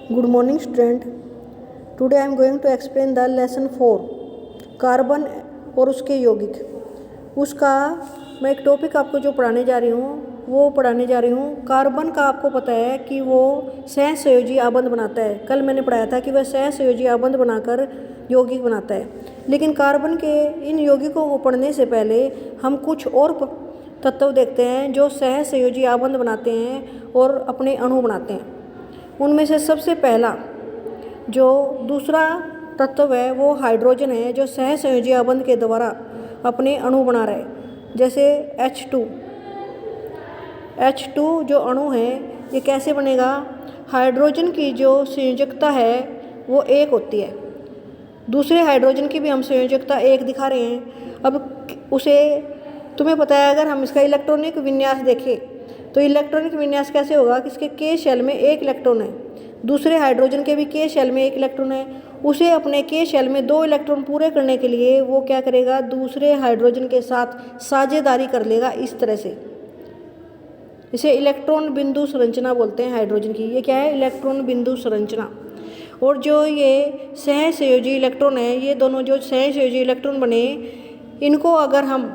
Good morning, student. Today I am going to explain the lesson 4 carbon और उसके यौगिक। उसका मैं एक टॉपिक आपको जो पढ़ाने जा रही हूँ कार्बन का। आपको पता है कि वो सहसंयोजी आबंध बनाता है। कल मैंने पढ़ाया था कि वह सहसंयोजी आबंध बनाकर यौगिक बनाता है। लेकिन कार्बन के इन यौगिकों को पढ़ने से पहले हम कुछ और तत्व देखते हैं जो सहसंयोजी आबंध बनाते हैं और अपने अणु बनाते हैं। उनमें से सबसे पहला जो दूसरा तत्व है वो हाइड्रोजन है, जो सहसंयोजी आबंध के द्वारा अपने अणु बना रहा है। जैसे H2 जो अणु है ये कैसे बनेगा? हाइड्रोजन की जो संयोजकता है वो एक होती है, दूसरे हाइड्रोजन की भी हम संयोजकता एक दिखा रहे हैं। अब उसे तुम्हें पता है, अगर हम इसका इलेक्ट्रॉनिक विन्यास देखें तो इलेक्ट्रॉनिक विन्यास कैसे होगा कि इसके K शेल में एक इलेक्ट्रॉन है, दूसरे हाइड्रोजन के भी K शेल में एक इलेक्ट्रॉन है। उसे अपने K शेल में 2 इलेक्ट्रॉन पूरे करने के लिए वो क्या करेगा? दूसरे हाइड्रोजन के साथ साझेदारी कर लेगा इस तरह से। इसे इलेक्ट्रॉन बिंदु संरचना बोलते हैं हाइड्रोजन की। ये क्या है? इलेक्ट्रॉन बिंदु संरचना। और जो ये सहसंयोजी इलेक्ट्रॉन है, ये दोनों जो सहसंयोजी इलेक्ट्रॉन बने, इनको अगर हम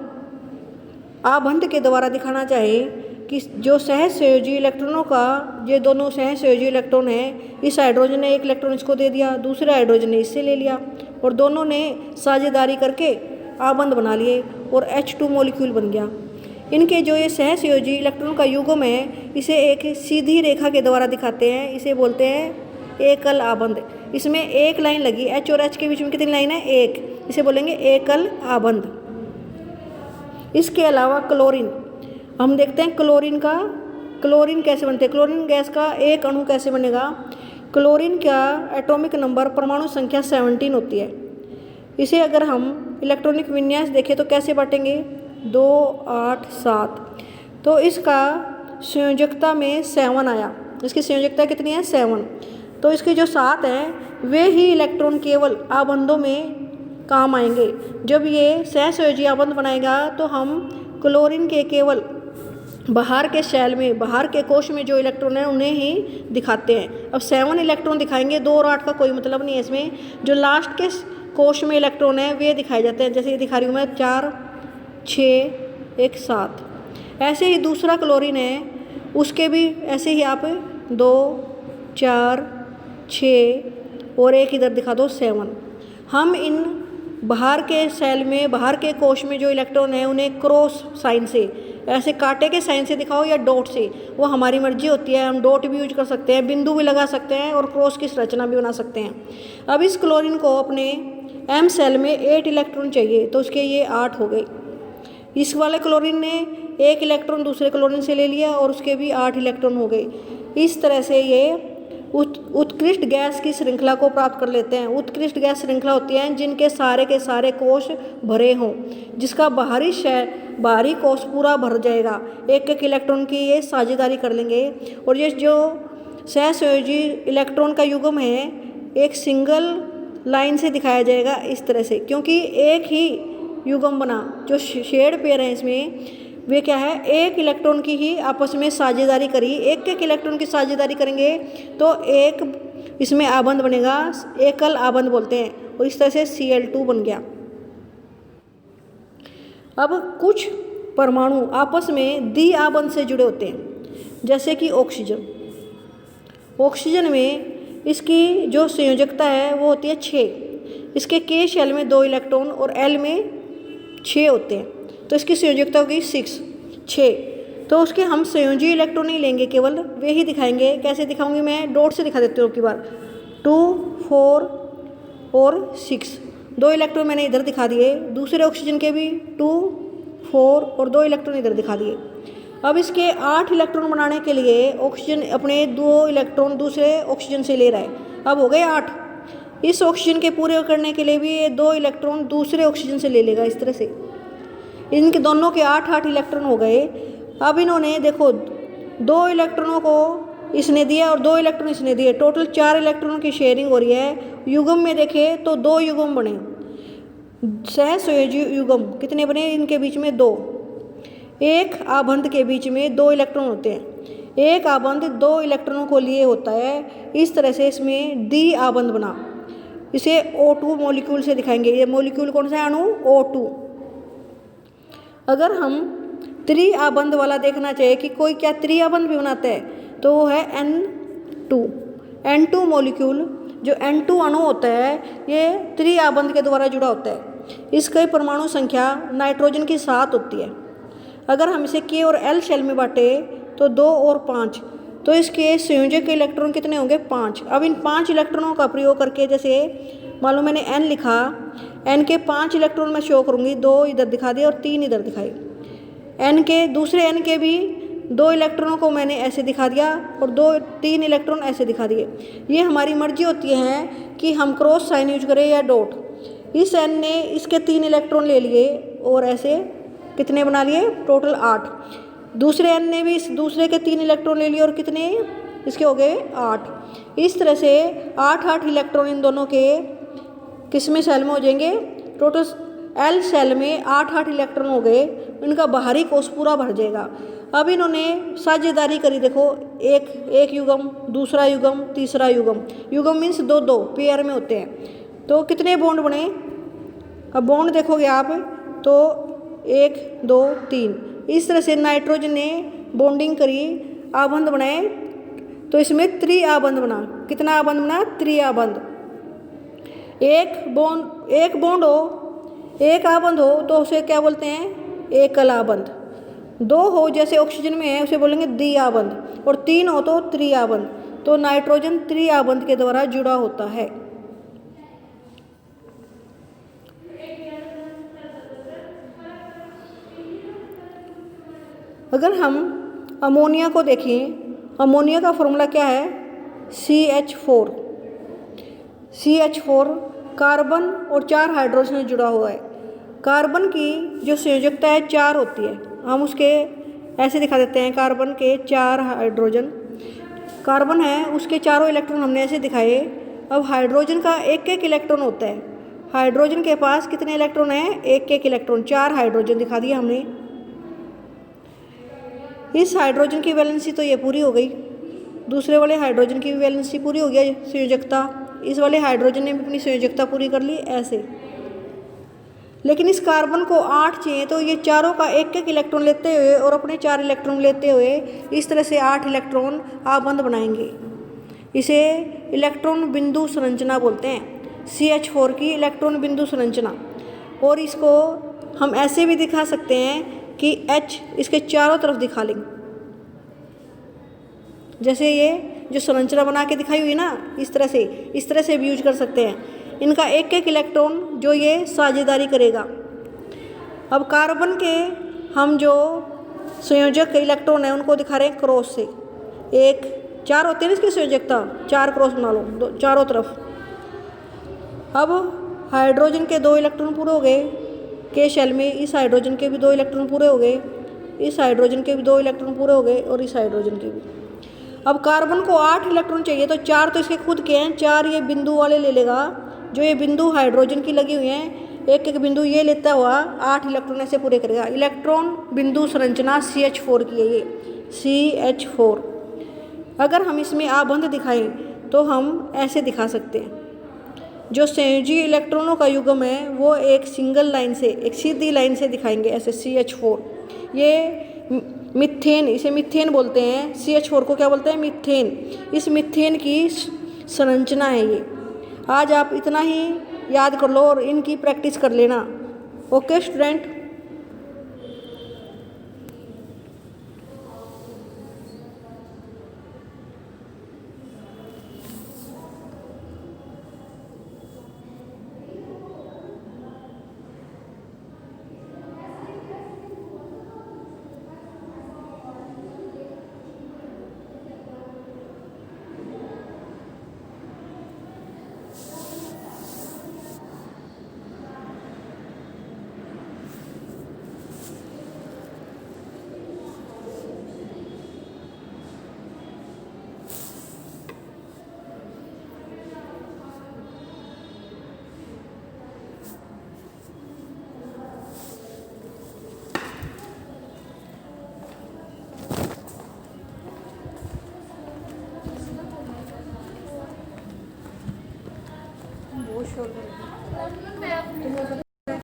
आबंध के द्वारा दिखाना चाहें कि जो सहसंयोजी इलेक्ट्रॉनों का, ये दोनों सहसंयोजी इलेक्ट्रॉन हैं, इस हाइड्रोजन ने एक इलेक्ट्रॉन इसको दे दिया, दूसरे हाइड्रोजन ने इससे ले लिया और दोनों ने साझेदारी करके आबंध बना लिए और H2 मॉलिक्यूल बन गया। इनके जो ये सहसंयोजी इलेक्ट्रॉन का युग्म है, इसे एक सीधी रेखा के द्वारा दिखाते हैं। इसे बोलते हैं एकल आबंध। इसमें एक लाइन लगी, H और H के बीच में कितनी लाइन है? एक। इसे बोलेंगे एकल आबंध। इसके अलावा क्लोरीन, हम देखते हैं क्लोरीन कैसे बनते हैं। क्लोरीन गैस का एक अणु कैसे बनेगा? क्लोरीन का एटॉमिक नंबर, परमाणु संख्या 17 होती है। इसे अगर हम इलेक्ट्रॉनिक विन्यास देखें तो कैसे बांटेंगे? 2, 8, 7। तो इसका संयोजकता में 7 आया। इसकी संयोजकता कितनी है? 7। तो इसके जो 7 हैं वे ही इलेक्ट्रॉन केवल आबंधों में काम आएंगे। जब ये सहसंयोजी आबंध बनाएगा तो हम क्लोरीन के केवल बाहर के शेल में, बाहर के कोश में जो इलेक्ट्रॉन है उन्हें ही दिखाते हैं। अब 7 इलेक्ट्रॉन दिखाएंगे, 2 और 8 का कोई मतलब नहीं है इसमें। जो लास्ट के कोश में इलेक्ट्रॉन है वे दिखाए जाते हैं। जैसे ये दिखा रही हूँ मैं, 4, 6, 1, 7। ऐसे ही दूसरा क्लोरीन है, उसके भी ऐसे ही आप 2, 4, 6 और एक इधर दिखा दो 7। हम इन बाहर के सेल में, बाहर के कोश में जो इलेक्ट्रॉन है उन्हें क्रॉस साइन से, ऐसे कांटे के साइन से दिखाओ या डॉट से, वो हमारी मर्जी होती है। हम डॉट भी यूज कर सकते हैं, बिंदु भी लगा सकते हैं और क्रॉस की संरचना भी बना सकते हैं। अब इस क्लोरीन को अपने M सेल में 8 इलेक्ट्रॉन चाहिए, तो उसके ये 8 हो गए। इस वाले क्लोरीन ने एक इलेक्ट्रॉन दूसरे क्लोरीन से ले लिया और उसके भी 8 इलेक्ट्रॉन हो गए। इस तरह से ये उत्कृष्ट गैस की श्रृंखला को प्राप्त कर लेते हैं। उत्कृष्ट गैस श्रृंखला होती है जिनके सारे के सारे कोश भरे हों, जिसका बाहरी कोश पूरा भर जाएगा। एक एक इलेक्ट्रॉन की ये साझेदारी कर लेंगे। और ये जो सहसंयोजी इलेक्ट्रॉन का युग्म है एक सिंगल लाइन से दिखाया जाएगा इस तरह से, क्योंकि एक ही युग्म बना। जो शेड पेयर हैं इसमें वे क्या है? एक इलेक्ट्रॉन की ही आपस में साझेदारी करी। एक एक इलेक्ट्रॉन की साझेदारी करेंगे तो एक इसमें आबंध बनेगा, एकल आबंध बोलते हैं। और इस तरह से Cl2 बन गया। अब कुछ परमाणु आपस में द्वि आबंध से जुड़े होते हैं, जैसे कि ऑक्सीजन में इसकी जो संयोजकता है वो होती है 6। इसके K शेल में 2 इलेक्ट्रॉन और L में 6 होते हैं, तो इसकी संयोजकता होगी 6। तो उसके हम संयोजी इलेक्ट्रॉन नहीं लेंगे, केवल वे ही दिखाएंगे। कैसे दिखाऊंगी मैं? डॉट से दिखा देती हूँ की बार। 2, 4 और 6, 2 इलेक्ट्रॉन मैंने इधर दिखा दिए। दूसरे ऑक्सीजन के भी 2, 4 और 2 इलेक्ट्रॉन इधर दिखा दिए। अब इसके 8 इलेक्ट्रॉन बनाने के लिए ऑक्सीजन अपने 2 इलेक्ट्रॉन दूसरे ऑक्सीजन से ले रहा है। अब हो गए 8। इस ऑक्सीजन के पूरे करने के लिए भी ये 2 इलेक्ट्रॉन दूसरे ऑक्सीजन से ले लेगा इस तरह से। इनके दोनों के 8 इलेक्ट्रॉन हो गए। अब इन्होंने देखो 2 इलेक्ट्रॉनों को इसने दिया और 2 इलेक्ट्रॉन इसने दिए, टोटल 4 इलेक्ट्रॉनों की शेयरिंग हो रही है। युग्म में देखें तो 2 युग्म बने, सहसंयोजी युग्म कितने बने? इनके बीच में 2। एक आबंध के बीच में 2 इलेक्ट्रॉन होते हैं। एक आबंध 2 इलेक्ट्रॉनों को लिए होता है। इस तरह से इसमें डी आबंध बना। इसे O2 मॉलिक्यूल से दिखाएंगे। ये मॉलिक्यूल कौन सा है अणु? O2। अगर हम त्रि आबंध वाला देखना चाहिए कि कोई क्या त्रि आबंध भी बनाता है, तो वो है N2। N2 मॉलिक्यूल जो N2 अणु होता है ये त्रि आबंध के द्वारा जुड़ा होता है। इसकी परमाणु संख्या नाइट्रोजन की 7 होती है। अगर हम इसे K और L शेल में बांटे तो 2 और 5, तो इसके संयोजक के इलेक्ट्रॉन कितने होंगे? 5। अब इन 5 इलेक्ट्रॉनों का प्रयोग करके, जैसे मान लो मैंने N लिखा, N के 5 इलेक्ट्रॉन मैं शो करूँगी, 2 इधर दिखा दिए और 3 इधर दिखाए। N के दूसरे N के भी 2 इलेक्ट्रॉनों को मैंने ऐसे दिखा दिया और 3 इलेक्ट्रॉन ऐसे दिखा दिए। ये हमारी मर्जी होती है कि हम क्रॉस साइन यूज करें या डॉट। इस N ने इसके 3 इलेक्ट्रॉन ले लिए और ऐसे कितने बना लिए? टोटल 8। दूसरे N ने भी इस दूसरे के 3 इलेक्ट्रॉन ले लिए और कितने इसके हो गए? 8। इस तरह से 8 इलेक्ट्रॉन इन दोनों के किसमें सेल में हो जाएंगे? टोटल L सेल में 8 इलेक्ट्रॉन हो गए। इनका बाहरी कोष पूरा भर जाएगा। अब इन्होंने साझेदारी करी, देखो एक युग्म, दूसरा युग्म, तीसरा युग्म। युग्म मीन्स 2 पेयर में होते हैं। तो कितने बॉन्ड बने? अब बॉन्ड देखोगे आप तो 1 2 3। इस तरह से नाइट्रोजन ने बॉन्डिंग करी, आबंध बनाए, तो इसमें त्रि आबंध बना। कितना आबंध बना? त्रि आबंध। एक बॉन्ड हो, एक आबंध हो तो उसे क्या बोलते हैं? एकल आबंध। 2 हो जैसे ऑक्सीजन में है उसे बोलेंगे द्वि आबंध, और 3 हो तो त्रि आबंध। तो नाइट्रोजन त्रि आबंध के द्वारा जुड़ा होता है। अगर हम अमोनिया को देखें, अमोनिया का फॉर्मूला क्या है? CH4। CH4 कार्बन और 4 हाइड्रोजन से जुड़ा हुआ है। कार्बन की जो संयोजकता है 4 होती है। हम उसके ऐसे दिखा देते हैं, कार्बन के 4 हाइड्रोजन। कार्बन है उसके चारों इलेक्ट्रॉन हमने ऐसे दिखाए। अब हाइड्रोजन का एक इलेक्ट्रॉन होता है। हाइड्रोजन के पास कितने इलेक्ट्रॉन हैं? एक इलेक्ट्रॉन। 4 हाइड्रोजन दिखा दिया हमने। इस हाइड्रोजन की वैलेंसी तो ये पूरी हो गई। दूसरे वाले हाइड्रोजन की भी वैलेंसी पूरी हो गई, संयोजकता। इस वाले हाइड्रोजन ने भी अपनी संयोजकता पूरी कर ली ऐसे। लेकिन इस कार्बन को 8 चाहिए, तो ये चारों का एक इलेक्ट्रॉन लेते हुए और अपने 4 इलेक्ट्रॉन लेते हुए इस तरह से 8 इलेक्ट्रॉन आबंध बनाएंगे। इसे इलेक्ट्रॉन बिंदु संरचना बोलते हैं। CH4 की इलेक्ट्रॉन बिंदु संरचना। और इसको हम ऐसे भी दिखा सकते हैं कि H इसके चारों तरफ दिखा लेंगे। जैसे ये जो संरचना बना के दिखाई हुई ना, इस तरह से भी यूज कर सकते हैं। इनका एक इलेक्ट्रॉन जो ये साझेदारी करेगा। अब कार्बन के हम जो संयोजक इलेक्ट्रॉन है उनको दिखा रहे हैं क्रॉस से। 4 होते हैं इसकी संयोजकता, 4 क्रॉस बना लो चारों तरफ। अब हाइड्रोजन के 2 इलेक्ट्रॉन पूरे हो गए के शेल में। इस हाइड्रोजन के भी 2 इलेक्ट्रॉन पूरे हो गए, इस हाइड्रोजन के भी 2 इलेक्ट्रॉन पूरे हो गए और इस हाइड्रोजन के भी। अब कार्बन को 8 इलेक्ट्रॉन चाहिए, तो 4 तो इसके खुद के हैं, 4 ये बिंदु वाले ले लेगा। जो ये बिंदु हाइड्रोजन की लगी हुई हैं, एक बिंदु ये लेता हुआ 8 इलेक्ट्रॉन ऐसे पूरे करेगा। इलेक्ट्रॉन बिंदु संरचना CH4 की है ये, CH4। अगर हम इसमें आबंध दिखाएं तो हम ऐसे दिखा सकते हैं। जो संयोजी इलेक्ट्रॉनों का युग्म है वो एक सिंगल लाइन से, एक सीधी लाइन से दिखाएंगे ऐसे CH4। ये मिथेन, इसे मिथेन बोलते हैं। CH4 को क्या बोलते हैं? मिथेन। इस मिथेन की संरचना है ये। आज आप इतना ही याद कर लो और इनकी प्रैक्टिस कर लेना। Okay student. बहुत शोर